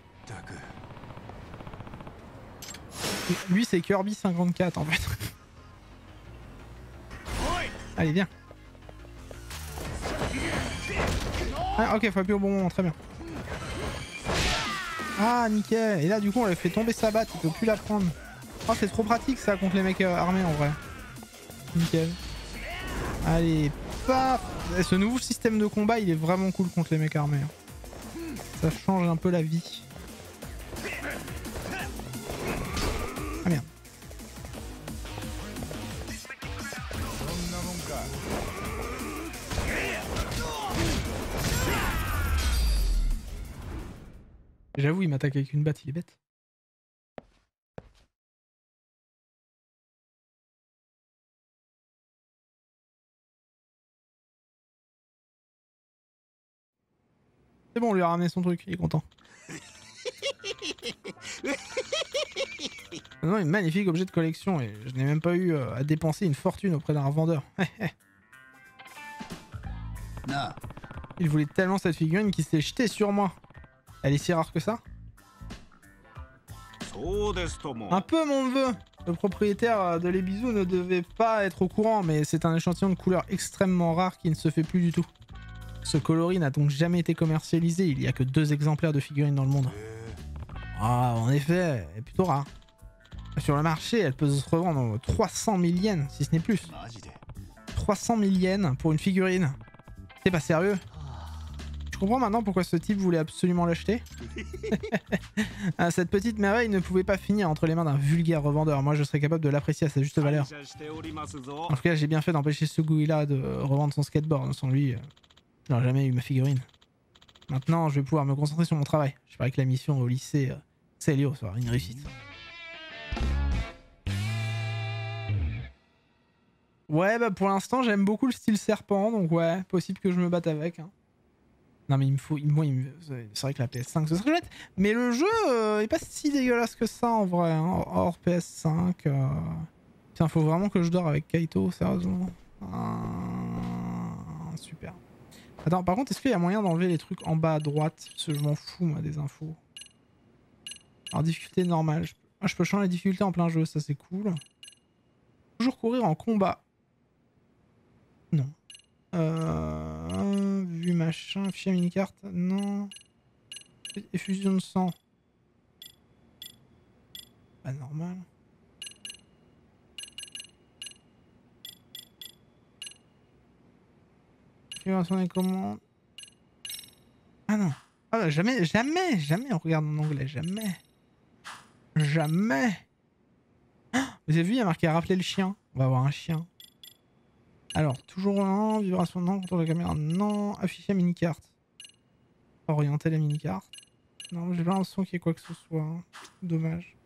Lui c'est Kirby 54 en fait. Allez viens. Ah ok, faut appuyer au bon moment, très bien. Ah nickel. Et là du coup on lui fait tomber sa batte, il peut plus la prendre. Oh c'est trop pratique ça contre les mecs armés en vrai. Nickel. Allez, paf. Ce nouveau système de combat il est vraiment cool contre les mecs armés. Ça change un peu la vie. Ah merde. J'avoue il m'attaque avec une batte, il est bête. C'est bon, on lui a ramené son truc, il est content. Non, un magnifique objet de collection et je n'ai même pas eu à dépenser une fortune auprès d'un revendeur. Il voulait tellement cette figurine qu'il s'est jeté sur moi. Elle est si rare que ça? Un peu mon neveu. Le propriétaire de l'Ebisu ne devait pas être au courant, mais c'est un échantillon de couleur extrêmement rare qui ne se fait plus du tout. Ce coloris n'a donc jamais été commercialisé, il n'y a que 2 exemplaires de figurines dans le monde. Ah, en effet, elle est plutôt rare. Sur le marché, elle peut se revendre 300 000 yens, si ce n'est plus. 300 000 yens pour une figurine. C'est pas sérieux? Je comprends maintenant pourquoi ce type voulait absolument l'acheter. Cette petite merveille ne pouvait pas finir entre les mains d'un vulgaire revendeur. Moi, je serais capable de l'apprécier à sa juste valeur. En tout cas, j'ai bien fait d'empêcher ce Gouilla de revendre son skateboard. Sans lui, je n'aurais jamais eu ma figurine. Maintenant, je vais pouvoir me concentrer sur mon travail. J'espère que la mission au lycée Célio sera une réussite. Ouais, bah pour l'instant, j'aime beaucoup le style serpent, donc ouais, possible que je me batte avec. Hein. Non mais il me faut... c'est vrai que la PS5 ce serait chouette, mais le jeu est pas si dégueulasse que ça en vrai, hein. Hors PS5. Putain, faut vraiment que je dors avec Kaito, sérieusement. Super. Attends, par contre, est-ce qu'il y a moyen d'enlever les trucs en bas à droite? Parce que je m'en fous, moi, des infos. Alors, difficulté normale. Je peux changer la difficulté en plein jeu, ça c'est cool. Toujours courir en combat. Non. Vue machin, fichier mini-carte, non. Effusion de sang. Pas normal. Configuration des commandes. Ah non. Ah bah, jamais on regarde en anglais, jamais. Jamais. Ah, vous avez vu, il y a marqué rappeler le chien. On va avoir un chien. Alors, toujours non, vibration non, contrôle de la caméra non, afficher mini-carte. Orienter la mini-carte. Non, j'ai pas l'impression qu'il y ait quoi que ce soit. Hein. Dommage.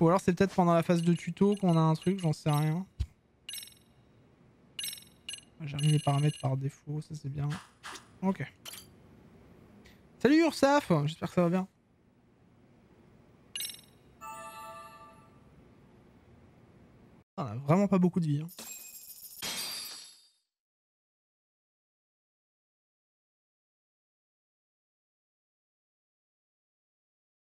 Ou alors c'est peut-être pendant la phase de tuto qu'on a un truc, j'en sais rien. J'ai remis les paramètres par défaut, ça c'est bien. Ok. Salut Ursaf, j'espère que ça va bien. On a vraiment pas beaucoup de vie. Hein.